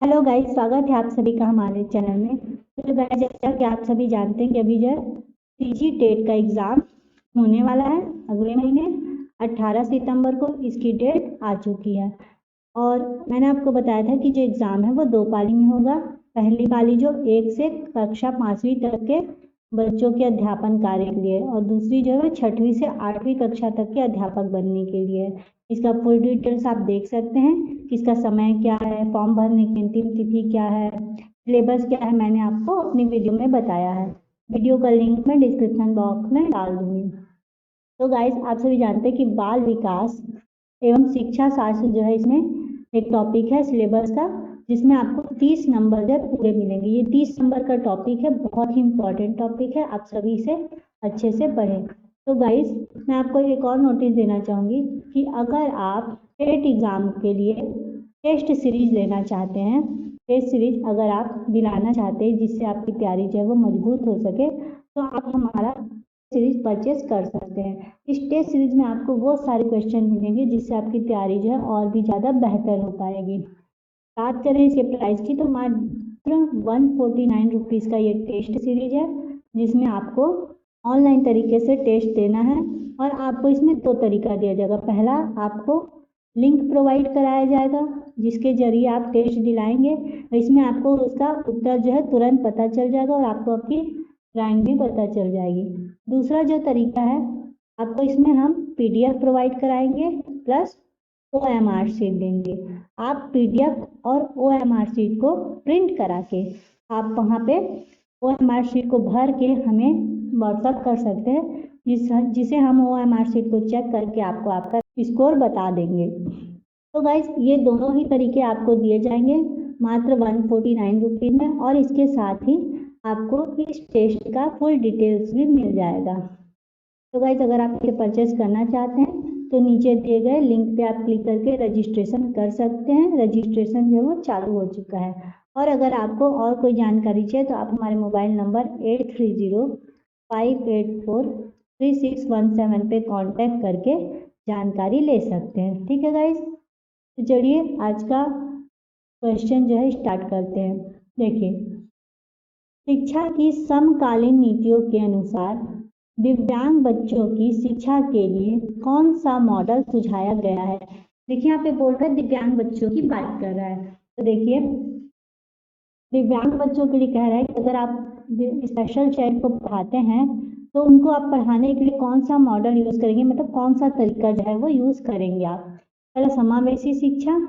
Hello guys, स्वागत है आप सभी का हमारे चैनल में। तो गाइस, जैसा कि आप सभी जानते हैं कि अभी जो है सीजी टेट का एग्ज़ाम होने वाला है अगले महीने 18 सितंबर को इसकी डेट आ चुकी है। और मैंने आपको बताया था कि जो एग्ज़ाम है वो 2 पाली में होगा। पहली पाली जो 1 से कक्षा 5वीं तक के बच्चों के अध्यापन कार्य के लिए और दूसरी जो है 6वीं से 8वीं कक्षा तक के अध्यापक बनने के लिए। इसका फुल डिटेल्स आप देख सकते हैं कि इसका समय क्या है, फॉर्म भरने की अंतिम तिथि क्या है, सिलेबस क्या है, मैंने आपको अपनी वीडियो में बताया है। वीडियो का लिंक मैं डिस्क्रिप्शन बॉक्स में डाल दूंगी। तो गाइस, आप सभी जानते हैं कि बाल विकास एवं शिक्षा शास्त्र जो है इसमें एक टॉपिक है सिलेबस का, जिसमें आपको 30 नंबर जो पूरे मिलेंगे। ये 30 नंबर का टॉपिक है, बहुत ही इंपॉर्टेंट टॉपिक है, आप सभी इसे अच्छे से पढ़ें। तो गाइस, मैं आपको एक और नोटिस देना चाहूँगी कि अगर आप टेट एग्ज़ाम के लिए टेस्ट सीरीज लेना चाहते हैं, टेस्ट सीरीज अगर आप दिलाना चाहते हैं जिससे आपकी तैयारी जो है वो मजबूत हो सके, तो आप हमारा सीरीज परचेस कर सकते हैं। इस टेस्ट सीरीज में आपको वो सारे क्वेश्चन मिलेंगे जिससे आपकी तैयारी जो है और भी ज़्यादा बेहतर हो पाएगी। बात करें इसके प्राइस की तो मात्र 149 रुपीज़ का ये टेस्ट सीरीज है, जिसमें आपको ऑनलाइन तरीके से टेस्ट देना है और आपको इसमें 2 तरीका दिया जाएगा। पहला, आपको लिंक प्रोवाइड कराया जाएगा जिसके जरिए आप टेस्ट दिलाएंगे। इसमें आपको उसका उत्तर जो है तुरंत पता चल जाएगा और आपको आपकी रैंक भी पता चल जाएगी। दूसरा जो तरीका है, आपको इसमें हम पीडीएफ प्रोवाइड कराएंगे प्लस OMR शीट देंगे। आप पीडीएफ और OMR शीट को प्रिंट करा के आप वहाँ पे OMR शीट को भर के हमें व्हाट्सअप कर सकते हैं, जिसे हम OMR शीट को चेक करके आपको आपका स्कोर बता देंगे। तो गाइज, ये दोनों ही तरीके आपको दिए जाएंगे मात्र 149 रुपीज़ में, और इसके साथ ही आपको इस टेस्ट का फुल डिटेल्स भी मिल जाएगा। तो गाइज, अगर आप इसे परचेस करना चाहते हैं तो नीचे दिए गए लिंक पे आप क्लिक करके रजिस्ट्रेशन कर सकते हैं। रजिस्ट्रेशन जो है वो चालू हो चुका है। और अगर आपको और कोई जानकारी चाहिए तो आप हमारे मोबाइल नंबर 8305843617 पे कांटेक्ट करके जानकारी ले सकते हैं। ठीक है गाइज, तो चलिए आज का क्वेश्चन जो है स्टार्ट करते हैं। देखिए, शिक्षा की समकालीन नीतियों के अनुसार दिव्यांग बच्चों की शिक्षा के लिए कौन सा मॉडल सुझाया गया है। देखिए, यहाँ पे बोल रहा है दिव्यांग बच्चों की बात कर रहा है। तो देखिए, दिव्यांग बच्चों के लिए कह रहा है कि अगर आप स्पेशल चाइल्ड को पढ़ाते हैं तो उनको आप पढ़ाने के लिए कौन सा मॉडल यूज करेंगे, मतलब कौन सा तरीका जो है वो यूज करेंगे आप। पहला, समावेशी शिक्षा,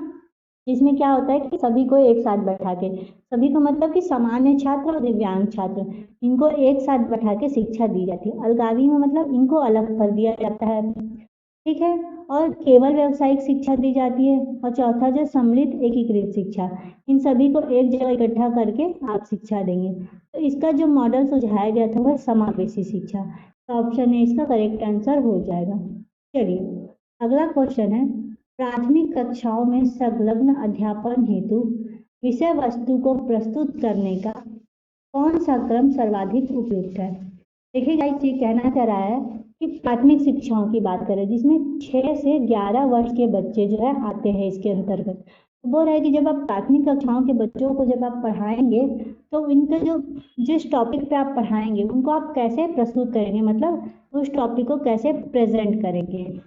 इसमें क्या होता है कि सभी को एक साथ बैठा के, सभी को मतलब कि सामान्य छात्र और दिव्यांग छात्र, इनको एक साथ बैठा के शिक्षा दी जाती है। अलगावी में मतलब इनको अलग कर दिया जाता है, ठीक है। और केवल व्यावसायिक शिक्षा दी जाती है। और चौथा, जो सम्मिलित एकीकृत शिक्षा, इन सभी को एक जगह इकट्ठा करके आप शिक्षा देंगे। तो इसका जो मॉडल सुझाया गया था वह समावेशी शिक्षा। तो ऑप्शन ए इसका करेक्ट आंसर हो जाएगा। चलिए, अगला क्वेश्चन है, प्राथमिक कक्षाओं में संलग्न अध्यापन हेतु विषय वस्तु को प्रस्तुत करने का कौन सा क्रम सर्वाधिक उपयुक्त है। देखिए गाइस, ये कहना चाह रहा है कि प्राथमिक शिक्षाओं की बात करें जिसमें 6 से 11 वर्ष के बच्चे जो है आते हैं इसके अंतर्गत। तो बोल रहा है कि जब आप प्राथमिक कक्षाओं के बच्चों को जब आप पढ़ाएंगे तो इनका जो जिस टॉपिक पे आप पढ़ाएंगे उनको आप कैसे प्रस्तुत करेंगे, मतलब उस टॉपिक को कैसे प्रेजेंट करेंगे,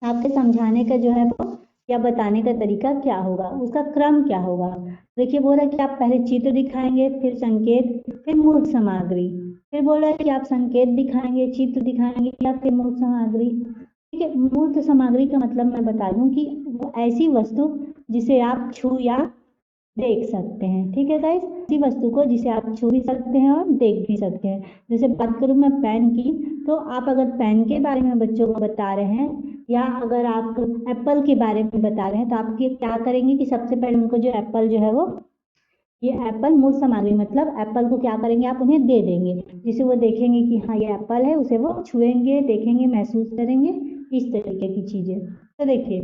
आपके समझाने का जो है वो या बताने का तरीका क्या होगा, उसका क्रम क्या होगा। देखिए, बोल रहा है कि आप पहले चित्र दिखाएंगे, फिर संकेत, फिर मूर्त सामग्री। फिर बोल रहा है कि आप संकेत दिखाएंगे, चित्र दिखाएंगे या फिर मूर्त सामग्री। ठीक है, मूर्त सामग्री का मतलब मैं बता दूं कि वो ऐसी वस्तु जिसे आप छू या देख सकते हैं। ठीक है गाइस, इसी वस्तु को जिसे आप छू भी सकते हैं और देख भी सकते हैं। जैसे बात करूं मैं पेन की, तो आप अगर पेन के बारे में बच्चों को बता रहे हैं या अगर आप एप्पल के बारे में बता रहे हैं तो आप क्या करेंगे कि सबसे पहले उनको जो एप्पल जो है वो, ये एप्पल मूल सामग्री मतलब एप्पल को क्या करेंगे आप उन्हें दे देंगे, जिसे वो देखेंगे कि हाँ ये एप्पल है, उसे वो छुएंगे, देखेंगे, महसूस करेंगे, इस तरीके की चीजें। तो देखिए,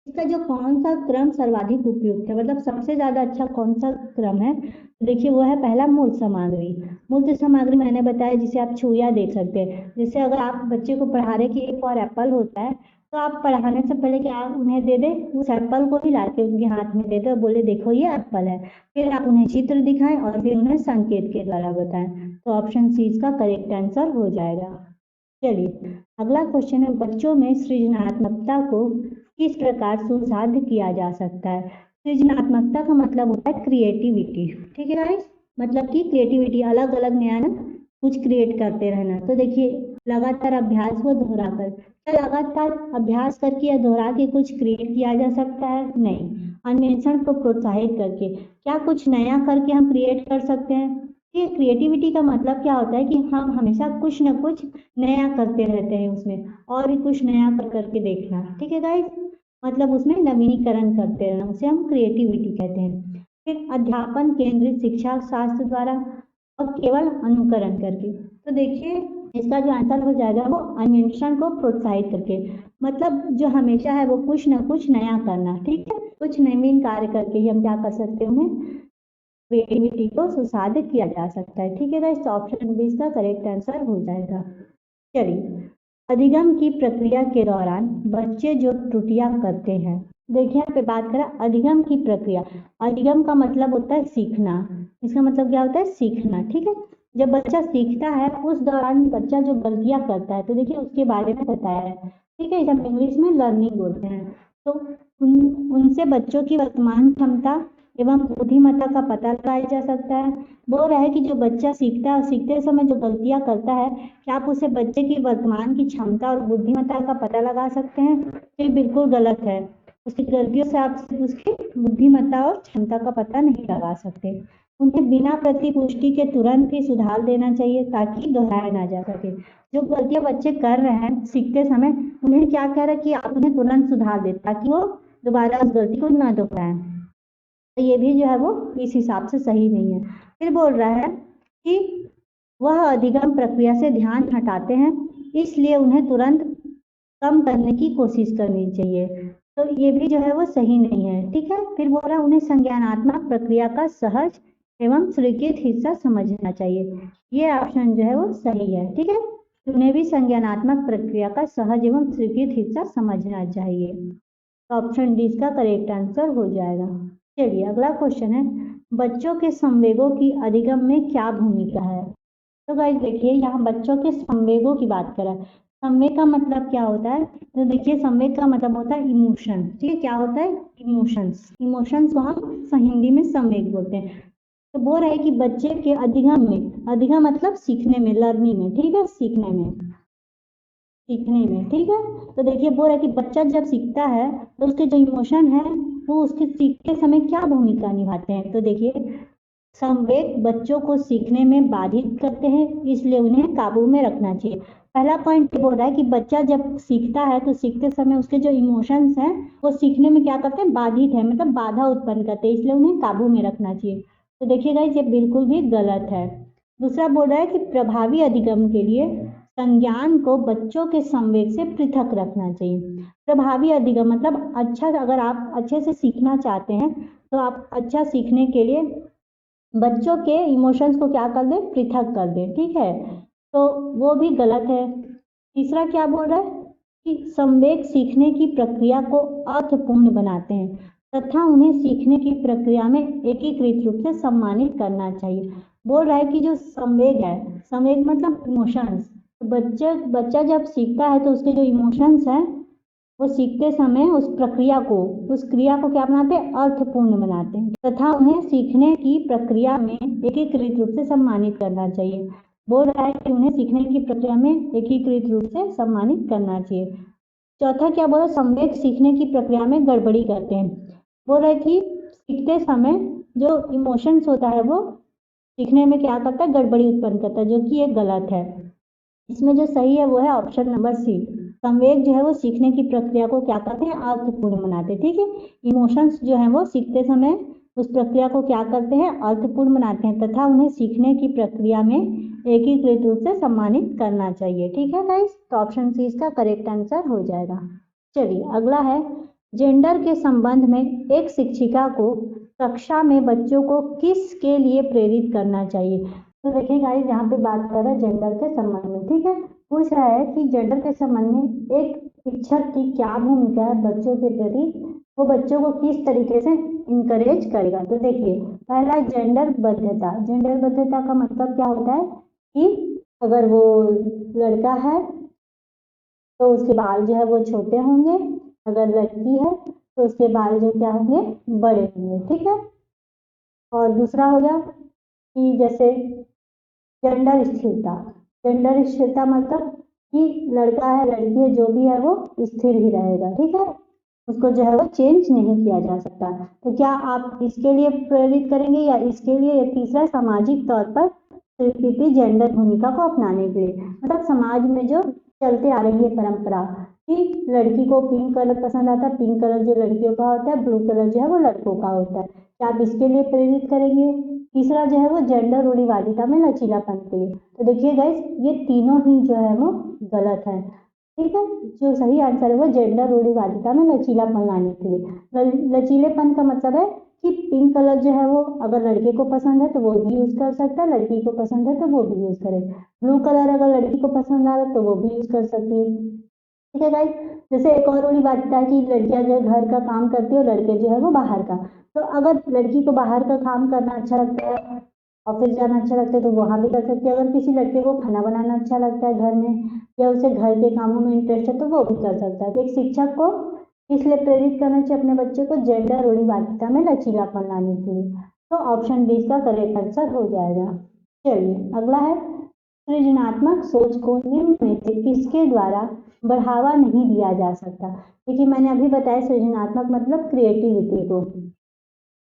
इसका जो कौन सा क्रम सर्वाधिक उपयुक्त है, मतलब सबसे ज्यादा अच्छा कौन सा क्रम है, तो देखिए वो है पहला मूर्त सामग्री। मूर्त सामग्री मैंने बताया जिसे आप छू या देख सकते हैं। जैसे अगर आप बच्चे को पढ़ा रहे कि एक और एप्पल होता है तो आप पढ़ाने से पहले क्या आप उन्हें दे दे, उस एप्पल को ही ला के उनके हाथ में दे दो, बोले देखो ये एप्पल है, फिर आप उन्हें चित्र दिखाएं और फिर उन्हें संकेत के द्वारा बताएं। तो ऑप्शन सी इसका करेक्ट आंसर हो जाएगा। चलिए अगला क्वेश्चन है, बच्चों में सृजनात्मकता को किस प्रकार सुसाध्य किया जा सकता है। सृजनात्मकता का मतलब होता है क्रिएटिविटी, ठीक है गाइस, मतलब कि क्रिएटिविटी, अलग अलग नया ना कुछ क्रिएट करते रहना। तो देखिए लगातार अभ्यास व दोहराकर, क्या लगातार अभ्यास करके या दोहरा के कुछ क्रिएट किया जा सकता है? नहीं। अन्वेषण को प्रोत्साहित करके, क्या कुछ नया करके हम क्रिएट कर सकते हैं? ये क्रिएटिविटी का मतलब क्या होता है कि हम हमेशा कुछ न कुछ नया करते रहते हैं उसमें, और भी कुछ नया कर करके देखना, ठीक है गाइस, मतलब उसमें नवीनीकरण करते रहना, उसे हम क्रिएटिविटी कहते हैं। फिर अध्यापन केंद्रित शिक्षा शास्त्र द्वारा और केवल अनुकरण करके। तो देखिए इसका जो आंसर हो जाएगा वो अन्वेषण को प्रोत्साहित करके, मतलब जो हमेशा है वो कुछ न कुछ नया करना, ठीक है, कुछ नवीन कार्य करके ही हम क्या कर सकते हैं, उन्हें क्रिएटिविटी को सुसाध्य किया जा सकता है, ठीक है गाइस। तो ऑप्शन बी इसका करेक्ट आंसर हो जाएगा। चलिए अधिगम की प्रक्रिया के दौरान बच्चे जो त्रुटियां करते हैं, देखिए यहाँ पे बात करें अधिगम की प्रक्रिया। अधिगम का मतलब होता है सीखना, इसका मतलब क्या होता है, सीखना, ठीक है। जब बच्चा सीखता है उस दौरान बच्चा जो गलतियां करता है, तो देखिए उसके बारे में बताया है, ठीक है, जब इंग्लिश में लर्निंग बोलते हैं। तो उनसे बच्चों की वर्तमान क्षमता एवं बुद्धिमत्ता का पता लगाया जा सकता है। बोल रहा है कि जो बच्चा सीखता है, सीखते समय जो गलतियां करता है, क्या आप उसे बच्चे की वर्तमान की क्षमता और बुद्धिमत्ता का पता लगा सकते हैं? ये बिल्कुल गलत है, उसकी गलतियों से आप उसकी बुद्धिमत्ता और क्षमता का पता नहीं लगा सकते। उन्हें बिना प्रतिपुष्टि के तुरंत ही सुधार देना चाहिए ताकि दोहराया ना जा सके। जो गलतियां बच्चे कर रहे हैं सीखते समय, उन्हें क्या कह रहा है कि आप उन्हें तुरंत सुधार दें ताकि वो दोबारा उस गलती को ना दोहराएं। तो ये भी जो है वो इस हिसाब से सही नहीं है। फिर बोल रहा है कि वह अधिगम प्रक्रिया से ध्यान हटाते हैं, इसलिए उन्हें तुरंत कम करने की कोशिश करनी चाहिए। तो ये भी जो है वो सही नहीं है, ठीक है। फिर बोल रहा है उन्हें संज्ञानात्मक प्रक्रिया का सहज एवं स्वीकृत हिस्सा समझना चाहिए। ये ऑप्शन जो है वो सही है, ठीक है, उन्हें भी संज्ञानात्मक प्रक्रिया का सहज एवं स्वीकृत हिस्सा समझना चाहिए। तो ऑप्शन डी इसका करेक्ट आंसर हो जाएगा। चलिए अगला क्वेश्चन है, बच्चों के संवेगों की अधिगम में क्या भूमिका है। तो गाइस देखिए यहाँ बच्चों के संवेगों की बात करें, संवेग का मतलब क्या होता है, तो देखिए संवेग का मतलब होता है इमोशन, ठीक है, क्या होता है, इमोशंस, इमोशंस को हम हिंदी में संवेग बोलते हैं। तो बोल रहे हैं कि बच्चे के अधिगम में, अधिगम मतलब सीखने में, लर्निंग में, ठीक है, सीखने में, सीखने में, ठीक है। तो देखिए बोल रहा है कि बच्चा जब सीखता है तो उसके जो इमोशन है वो उसके सीखते समय क्या भूमिका निभाते हैं। तो देखिए संवेग बच्चों को सीखने में बाधित करते हैं, इसलिए उन्हें काबू में रखना चाहिए। पहला पॉइंट बोल रहा है कि बच्चा जब सीखता है तो सीखते समय उसके जो इमोशंस हैं वो सीखने में क्या करते हैं, बाधित है, मतलब बाधा उत्पन्न करते हैं, इसलिए उन्हें काबू में रखना चाहिए। तो देखिएगा ये बिल्कुल भी गलत है। दूसरा बोल रहा है कि प्रभावी अधिगम के लिए संज्ञान को बच्चों के संवेग से पृथक रखना चाहिए। प्रभावी अधिगम मतलब अच्छा, अगर आप अच्छे से सीखना चाहते हैं तो आप अच्छा सीखने के लिए बच्चों के इमोशंस को क्या कर दें, पृथक कर दें, ठीक है, तो वो भी गलत है। तीसरा क्या बोल रहा है कि संवेग सीखने की प्रक्रिया को अर्थपूर्ण बनाते हैं तथा उन्हें सीखने की प्रक्रिया में एकीकृत रूप से सम्मानित करना चाहिए। बोल रहा है कि जो संवेग है, संवेग मतलब इमोशंस, बच्चा जब सीखता है तो उसके जो इमोशंस हैं वो सीखते समय उस प्रक्रिया को, उस क्रिया को क्या बनाते हैं, अर्थपूर्ण बनाते हैं तथा उन्हें सीखने की प्रक्रिया में एकीकृत रूप से सम्मानित करना चाहिए। बोल रहा है कि उन्हें सीखने की प्रक्रिया में एकीकृत रूप से सम्मानित करना चाहिए। चौथा क्या बोला, संवेग सीखने की प्रक्रिया में गड़बड़ी करते हैं। बोल रहा है कि सीखते समय जो इमोशंस होता है वो सीखने में क्या करता है, गड़बड़ी उत्पन्न करता है, जो कि ये गलत है। इसमें जो सही है वो है ऑप्शन नंबर सी, संवेग जो है वो सीखने की प्रक्रिया को क्या करते हैं, अर्थपूर्ण बनाते हैं, ठीक है। इमोशंस जो है वो सीखते समय उस प्रक्रिया को क्या करते हैं, अर्थपूर्ण बनाते हैं तथा उन्हें सीखने की प्रक्रिया में एकीकृत रूप से सम्मानित करना चाहिए, ठीक है गाइस। तो ऑप्शन सी इसका करेक्ट आंसर हो जाएगा। चलिए अगला है, जेंडर के संबंध में एक शिक्षिका को कक्षा में बच्चों को किसके लिए प्रेरित करना चाहिए। तो देखिए गाइस यहाँ पे बात कर रहे हैं जेंडर के संबंध में, ठीक है, पूछ रहा है कि जेंडर के संबंध में एक शिक्षक की क्या भूमिका है बच्चों के प्रति, वो बच्चों को किस तरीके से इंकरेज करेगा। तो देखिए, पहला जेंडर बद्धता। जेंडर बद्धता का मतलब क्या होता है कि अगर वो लड़का है तो उसके बाल जो है वो छोटे होंगे, अगर लड़की है तो उसके बाल जो क्या होंगे, बड़े होंगे। ठीक है। और दूसरा हो गया कि जैसे जेंडर स्थिरता। जेंडर स्थिरता मतलब कि लड़का है लड़की है जो भी है वो स्थिर ही रहेगा। ठीक है, उसको जो है वो चेंज नहीं किया जा सकता। तो क्या आप इसके लिए प्रेरित करेंगे या इसके लिए तीसरा सामाजिक तौर पर स्वीकृति जेंडर भूमिका को अपनाने के लिए, मतलब समाज में जो चलते आ रही है परंपरा कि लड़की को पिंक कलर पसंद आता है, पिंक कलर जो लड़कियों का होता है, ब्लू कलर जो है वो लड़कों का होता है, क्या आप इसके लिए प्रेरित करेंगे। तीसरा जो है वो जेंडर रूढ़िवादिता में लचीलापन के लिए। तो देखिए गाइस, ये तीनों ही जो है वो गलत है। ठीक है, जो सही आंसर है वो जेंडर रूढ़िवादिता में लचीलापन लाने के लिए। लचीलेपन का मतलब है कि पिंक कलर जो है वो अगर लड़के को पसंद है तो वो भी यूज कर सकता है, लड़की को पसंद है तो वो भी यूज करे। ब्लू कलर अगर लड़की को पसंद आ रहा है तो वो भी यूज कर सकती है। ठीक है गाइस, जैसे एक और बड़ी बात है कि लड़कियां जो है घर का काम करती है और लड़के जो है वो बाहर का। तो अगर लड़की को बाहर का काम करना अच्छा लगता है, ऑफिस जाना अच्छा लगता है, तो वहां भी कर सकती है। अगर किसी लड़के को खाना बनाना अच्छा लगता है घर में, या उसे घर के कामों में इंटरेस्ट है, तो वो भी कर सकता है। तो एक शिक्षक को इसलिए प्रेरित करना चाहिए अपने बच्चे को जेंडर रूढ़िवादिता में लचीलापन लाने के लिए। तो ऑप्शन बी इसका करेक्ट आंसर हो जाएगा। चलिए अगला है, सृजनात्मक सोच को निम्न में से किसके द्वारा बढ़ावा नहीं दिया जा सकता। देखिए, मैंने अभी बताया सृजनात्मक मतलब क्रिएटिविटी को,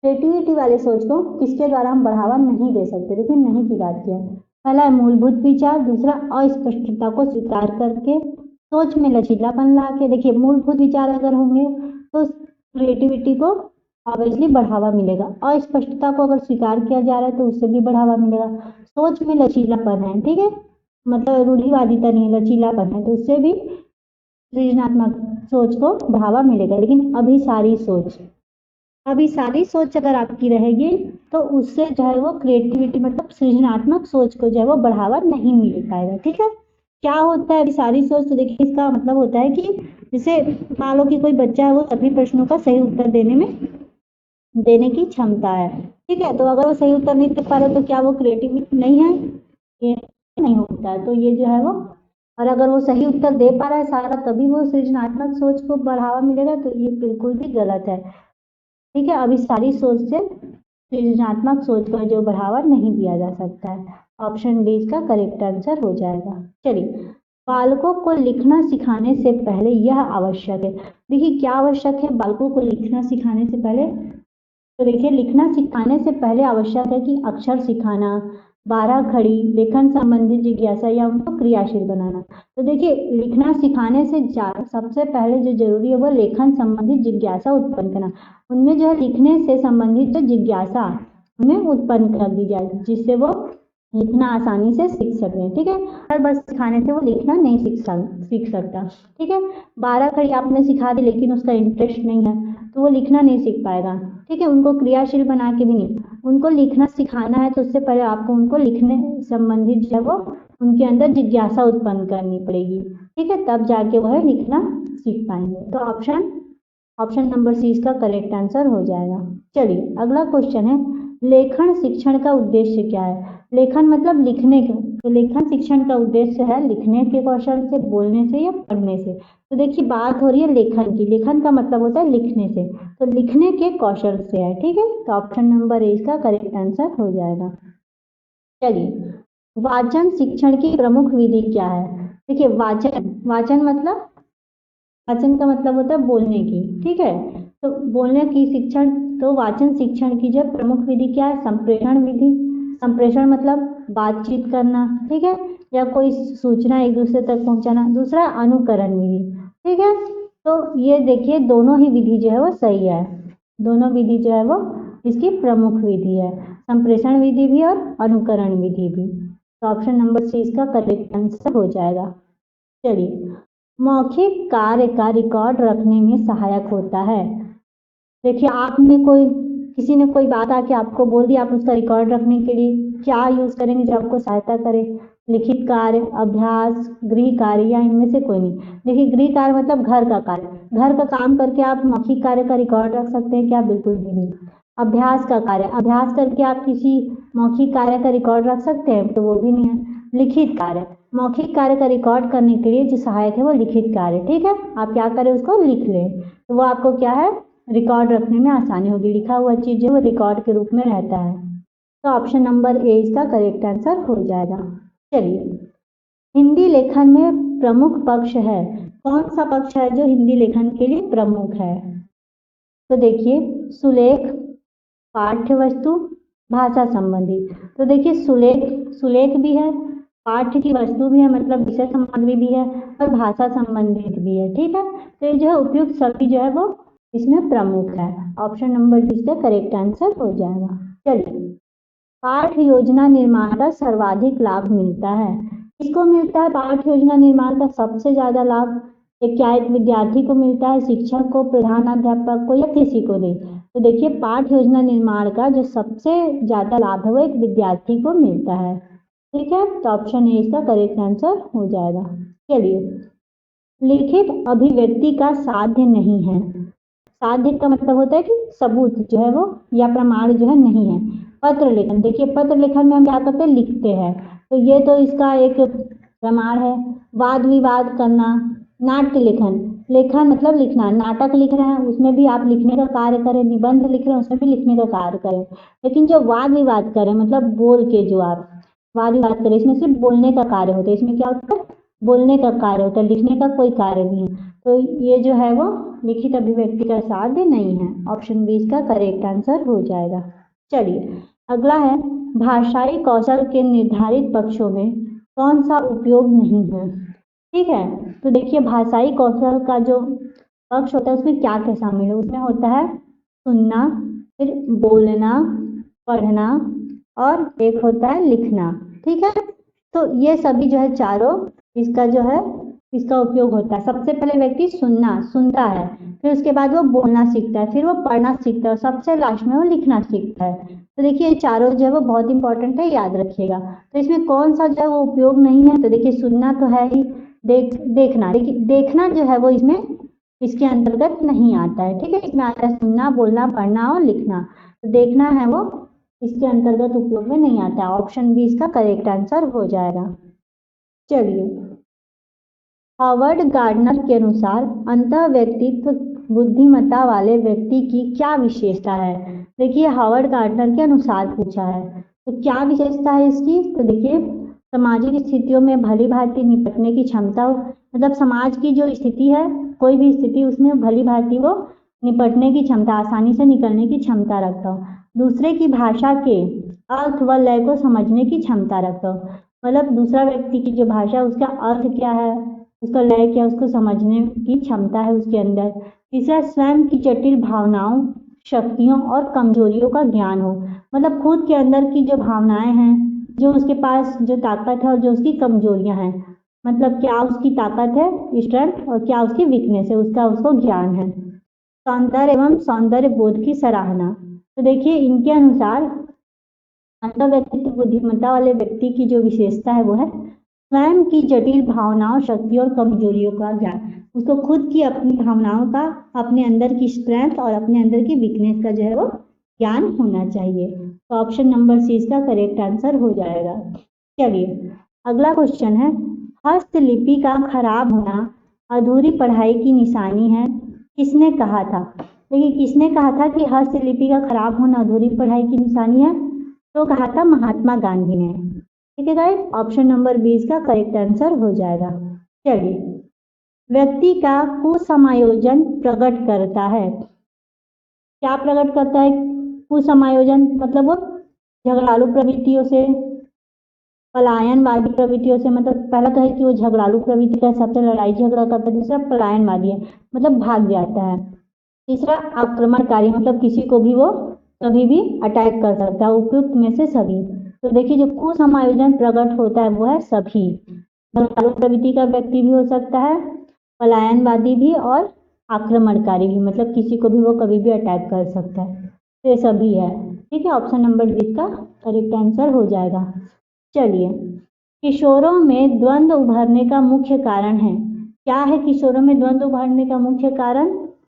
क्रिएटिविटी वाले सोच को किसके द्वारा हम बढ़ावा नहीं दे सकते। देखिए, नहीं की बात किया। पहला है मूलभूत विचार, दूसरा अस्पष्टता को स्वीकार करके, सोच में लचीलापन ला के। देखिए, मूलभूत विचार अगर होंगे तो क्रिएटिविटी को ऑब्वियसली बढ़ावा मिलेगा, अस्पष्टता को अगर स्वीकार किया जा रहा है तो उससे भी बढ़ावा मिलेगा। सोच में लचीलापन है, ठीक है, मतलब रूढ़िवादिता नहीं, लचीलापन है, तो उससे भी सृजनात्मक सोच को बढ़ावा मिलेगा। लेकिन अभी सारी सोच अगर आपकी रहेगी तो उससे जो है वो क्रिएटिविटी मतलब सृजनात्मक सोच को जो है वो बढ़ावा नहीं मिल पाएगा। ठीक है, क्या होता है अभी सारी सोच, तो देखिए इसका मतलब होता है कि जैसे मान लो कि कोई बच्चा है वो सभी प्रश्नों का सही उत्तर देने की क्षमता है। ठीक है, तो अगर वो सही उत्तर नहीं दे पा रहे तो क्या वो क्रिएटिविटी नहीं है, ये नहीं होता है। तो ये जो है वो, और अगर वो सही उत्तर दे पा रहा है सारा तभी वो सृजनात्मक सोच को बढ़ावा मिलेगा, तो ये बिल्कुल भी गलत है। ठीक है, अभी सारी सोच से सृजनात्मक सोच को जो बढ़ावा नहीं दिया जा सकता है। ऑप्शन डी इसका करेक्ट आंसर हो जाएगा। चलिए, बालकों को लिखना सिखाने से पहले यह आवश्यक है। देखिए, क्या आवश्यक है बालकों को लिखना सिखाने से पहले, तो देखिए लिखना सिखाने से पहले आवश्यक है कि अक्षर सिखाना, बारह खड़ी, लेखन संबंधी जिज्ञासा या उनको क्रियाशील बनाना। तो देखिए, लिखना सिखाने से सबसे पहले जो जरूरी है वो लेखन संबंधी जिज्ञासा उत्पन्न करना। उनमें जो है लिखने से संबंधित जो जिज्ञासा उन्हें उत्पन्न कर दी जाए, जिससे वो लिखना आसानी से सीख सके। ठीक है, और बस सिखाने से वो लिखना नहीं सीख सकता। ठीक है, बारह खड़ी आपने सिखा दी लेकिन उसका इंटरेस्ट नहीं है तो वो लिखना नहीं सीख पाएगा। ठीक है, उनको क्रियाशील बना के भी नहीं, उनको लिखना सिखाना है तो उससे पहले आपको उनको लिखने संबंधित जो है वो उनके अंदर जिज्ञासा उत्पन्न करनी पड़ेगी। ठीक है, तब जाके वह लिखना सीख पाएंगे। तो ऑप्शन नंबर सी इसका करेक्ट आंसर हो जाएगा। चलिए अगला क्वेश्चन है, लेखन शिक्षण का उद्देश्य क्या है। लेखन मतलब लिखने का, तो लेखन शिक्षण का उद्देश्य है लिखने के कौशल से, बोलने से या पढ़ने से। तो देखिए बात हो रही है लेखन की, लेखन का मतलब होता है लिखने से, तो लिखने के कौशल से है। ठीक है, तो ऑप्शन नंबर ए इसका करेक्ट आंसर हो जाएगा। चलिए, वाचन शिक्षण की प्रमुख विधि क्या है। देखिए, वाचन मतलब, वाचन का मतलब होता है बोलने की। ठीक है, तो बोलने की शिक्षण, तो वाचन शिक्षण की जो प्रमुख विधि क्या है, संप्रेषण विधि। संप्रेषण मतलब बातचीत करना, ठीक है, या कोई सूचना एक दूसरे तक पहुंचाना। दूसरा अनुकरण विधि। ठीक है, तो ये देखिए दोनों ही विधि जो है वो सही है, दोनों विधि जो है वो इसकी प्रमुख विधि है, संप्रेषण विधि भी और अनुकरण विधि भी। तो ऑप्शन नंबर सी इसका करेक्ट आंसर हो जाएगा। चलिए, मौखिक कार्य का रिकॉर्ड रखने में सहायक होता है। देखिए, किसी ने कोई बात आके आपको बोल दी, आप उसका रिकॉर्ड रखने के लिए क्या यूज करेंगे जो आपको सहायता करे। लिखित कार्य, अभ्यास, गृह कार्य या इनमें से कोई नहीं। देखिए गृह कार्य मतलब घर का कार्य, घर का काम करके आप मौखिक कार्य का रिकॉर्ड रख सकते हैं क्या? बिल्कुल भी नहीं। अभ्यास का कार्य, अभ्यास करके आप किसी मौखिक कार्य का रिकॉर्ड रख सकते हैं? तो वो भी नहीं है। लिखित कार्य, मौखिक कार्य का रिकॉर्ड करने के लिए जो सहायक है वो लिखित कार्य, ठीक है। आप क्या करें, उसको लिख लें, तो वो आपको क्या है, रिकॉर्ड रखने में आसानी होगी। लिखा हुआ चीज जो वो रिकॉर्ड के रूप में रहता है। तो ऑप्शन नंबर ए इसका करेक्ट आंसर हो जाएगा। चलिए, हिंदी लेखन में प्रमुख पक्ष है, कौन सा पक्ष है जो हिंदी लेखन के लिए प्रमुख है? तो देखिए, सुलेख, पाठ्य वस्तु, भाषा संबंधी। तो देखिए सुलेख भी है, पाठ्य की वस्तु भी है मतलब विषय सामग्री भी है, और भाषा संबंधित भी है, ठीक है। तो ये जो है उपयुक्त सभी जो है वो इसमें प्रमुख है। ऑप्शन नंबर डी इसका करेक्ट आंसर हो जाएगा। चलिए, पाठ योजना निर्माण का सर्वाधिक लाभ मिलता है, किसको मिलता है पाठ योजना निर्माण का सबसे ज्यादा लाभ? क्या एक विद्यार्थी को मिलता है, शिक्षक को, प्रधानाध्यापक को, या किसी को नहीं? तो देखिए, पाठ योजना निर्माण का जो सबसे ज्यादा लाभ है वो एक विद्यार्थी को मिलता है, ठीक है। तो ऑप्शन ए इसका करेक्ट आंसर हो जाएगा। चलिए, लिखित अभिव्यक्ति का साध्य नहीं है, साध्य का मतलब होता है कि सबूत जो है वो या प्रमाण जो है नहीं है। पत्र लेखन, देखिए पत्र लेखन में हम क्या करते हैं, लिखते हैं, तो ये तो इसका एक प्रमाण है। वाद विवाद करना, नाट्य लेखन, लेखन मतलब लिखना, नाटक लिख रहे हैं उसमें भी आप लिखने का कार्य करें, निबंध लिख रहे हैं उसमें भी लिखने का कार्य करें। लेकिन जो वाद विवाद करें मतलब बोल के जो आप वाद विवाद करें, इसमें सिर्फ बोलने का कार्य होता है, इसमें क्या होता है, बोलने का कार्य होता है, लिखने का कोई कार्य नहीं है। तो ये जो है वो लिखित अभिव्यक्ति का साध्य नहीं है। ऑप्शन बी इसका करेक्ट आंसर हो जाएगा। चलिए, अगला है, भाषाई कौशल के निर्धारित पक्षों में कौन सा उपयोग नहीं है, ठीक है। तो देखिए, भाषाई कौशल का जो पक्ष होता है उसमें क्या क्या शामिल है? उसमें होता है सुनना, फिर बोलना, पढ़ना, और एक होता है लिखना, ठीक है। तो ये सभी जो है चारों इसका जो है इसका उपयोग होता है। सबसे पहले व्यक्ति सुनता है, फिर उसके बाद वो बोलना सीखता है, फिर वो पढ़ना सीखता है, और सबसे लास्ट में वो लिखना सीखता है। तो देखिए, ये चारों जो है वो बहुत इंपॉर्टेंट है, याद रखिएगा। तो इसमें कौन सा जो है वो उपयोग नहीं है? तो देखिए, सुनना तो है ही, देखना, देखिए देखना जो है वो इसमें इसके अंतर्गत नहीं आता है, ठीक है। इसमें आता है सुनना, बोलना, पढ़ना और लिखना। तो देखना है वो इसके अंतर्गत उपयोग में नहीं आता है। ऑप्शन बी इसका करेक्ट आंसर हो जाएगा। चलिए, हॉवर्ड गार्डनर के अनुसार अंतः व्यक्तित्व बुद्धिमत्ता वाले व्यक्ति की क्या विशेषता है? देखिए, हॉवर्ड गार्डनर के अनुसार पूछा है, तो क्या विशेषता है इसकी? तो देखिए, सामाजिक स्थितियों में भली भांति निपटने की क्षमता हो, मतलब समाज की जो स्थिति है, कोई भी स्थिति उसमें भली भांति वो निपटने की क्षमता, आसानी से निकलने की क्षमता रखता हो। दूसरे की भाषा के अर्थ व लय को समझने की क्षमता रखता हो, मतलब दूसरा व्यक्ति की जो भाषा उसका अर्थ क्या है, उसका लय क्या, उसको समझने की क्षमता है उसके अंदर। तीसरा, स्वयं की जटिल भावनाओं, शक्तियों और कमजोरियों का ज्ञान हो, मतलब खुद के अंदर की जो भावनाएं हैं, जो उसके पास जो ताकत है और जो उसकी कमजोरियां हैं, मतलब क्या उसकी ताकत है, स्ट्रेंथ, और क्या उसकी वीकनेस है, उसका उसको ज्ञान है। सौंदर्य एवं सौंदर्य बोध की सराहना, तो देखिए इनके अनुसार अंतः व्यक्तित्व बुद्धिमत्ता वाले व्यक्ति की जो विशेषता है वो है स्वयं की जटिल भावनाओं, शक्तियों और कमजोरियों का ज्ञान। उसको खुद की अपनी भावनाओं का, अपने अंदर की स्ट्रेंथ और अपने अंदर की वीकनेस का जो है वो ज्ञान होना चाहिए। तो ऑप्शन नंबर सी इसका करेक्ट आंसर हो जाएगा। चलिए, अगला क्वेश्चन है, हस्तलिपि का खराब होना अधूरी पढ़ाई की निशानी है, किसने कहा था? देखिए, किसने कहा था कि हस्तलिपि का खराब होना अधूरी पढ़ाई की निशानी है? तो कहा था महात्मा गांधी ने, ठीक है गाइस। ऑप्शन नंबर 20 का करेक्ट आंसर हो जाएगा। चलिए, व्यक्ति का कुसमायोजन प्रकट करता है, क्या प्रकट करता है कुसमायोजन? मतलब वो झगड़ालू प्रवृत्तियों से, पलायनवादी प्रवृत्तियों से, मतलब पहला तो है कि वो झगड़ालू प्रवृत्ति का, सबसे लड़ाई झगड़ा करता है। दूसरा, पलायनवादी है मतलब भाग जाता है। तीसरा, आक्रमणकारी, मतलब किसी को भी वो कभी भी अटैक कर सकता है। उपयुक्त में से सभी। तो देखिए, जो कुसमायोजन प्रकट होता है वो है सभी, झगड़ालू प्रवृत्ति का व्यक्ति भी हो सकता है, पलायनवादी भी, और आक्रमणकारी भी, मतलब किसी को भी वो कभी भी अटैक कर सकता है। तो ये सभी है, ठीक है। ऑप्शन नंबर 20 का करेक्ट आंसर हो जाएगा। चलिए, किशोरों में द्वंद्व उभरने का मुख्य कारण है। क्या है किशोरों में द्वंद्व उभरने का मुख्य कारण?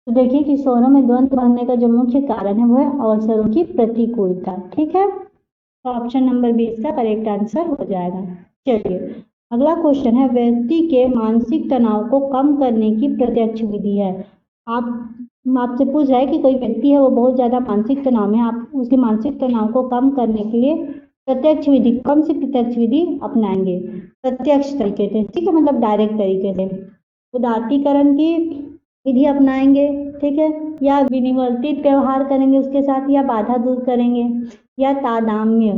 तो देखिए किशोरों में द्वंद्व उभरने का जो मुख्य कारण है वो है अवसरों की प्रतिकूलता। ठीक है, तो ऑप्शन नंबर 20 का करेक्ट आंसर हो जाएगा। चलिए अगला क्वेश्चन है, व्यक्ति के मानसिक तनाव को कम करने की प्रत्यक्ष विधि है। आपसे पूछ रहा है कि कोई व्यक्ति है वो बहुत ज्यादा मानसिक तनाव में, आप उसके मानसिक तनाव को कम करने के लिए प्रत्यक्ष विधि, कौन सी प्रत्यक्ष विधि अपनाएंगे? प्रत्यक्ष तरीके से, ठीक है, मतलब डायरेक्ट तरीके से उदात्तीकरण की विधि अपनाएंगे, ठीक है, या विनिवर्तित व्यवहार करेंगे उसके साथ, या बाधा दूर करेंगे, या तादात्म्य।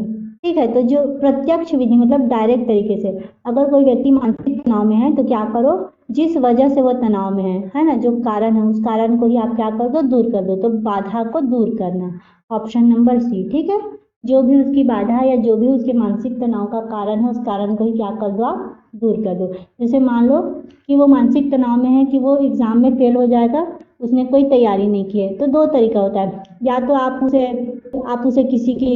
ठीक है, तो जो प्रत्यक्ष विधि मतलब डायरेक्ट तरीके से, अगर कोई व्यक्ति मानसिक तनाव में है तो क्या करो, जिस वजह से वो तनाव में है ना, जो कारण है उस कारण को ही आप क्या कर दो, दूर कर दो, तो बाधा को दूर करना, ऑप्शन नंबर सी। ठीक है, जो भी उसकी बाधा है या जो भी उसके मानसिक तनाव का कारण है उस कारण को ही क्या कर दो, आप दूर कर दो। जैसे मान लो कि वो मानसिक तनाव में है कि वो एग्जाम में फेल हो जाएगा, उसने कोई तैयारी नहीं की है, तो दो तरीका होता है, या तो आप उसे किसी की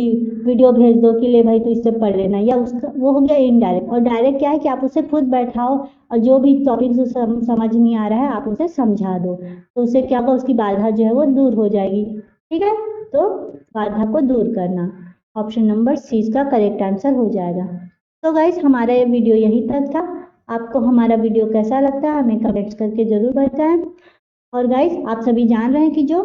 वीडियो भेज दो कि ले भाई तो इससे पढ़ लेना, या उसका वो हो गया इनडायरेक्ट। और डायरेक्ट क्या है कि आप उसे खुद बैठाओ और जो भी टॉपिक समझ नहीं आ रहा है आप उसे समझा दो, तो उससे क्या होगा, उसकी बाधा जो है वो दूर हो जाएगी। ठीक है, तो बाधा को दूर करना, ऑप्शन नंबर सी इसका करेक्ट आंसर हो जाएगा। तो गाइस हमारा ये वीडियो यहीं तक था। आपको हमारा वीडियो कैसा लगता है हमें कमेंट्स करके जरूर बताएं। और गाइस आप सभी जान रहे हैं कि जो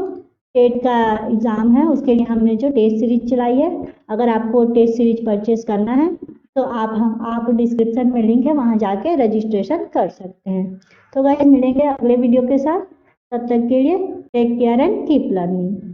टेट का एग्जाम है उसके लिए हमने जो टेस्ट सीरीज चलाई है, अगर आपको टेस्ट सीरीज परचेज करना है तो आप डिस्क्रिप्शन में लिंक है वहां जाके रजिस्ट्रेशन कर सकते हैं। तो गाइस मिलेंगे अगले वीडियो के साथ, तब तक के लिए take care and keep learning.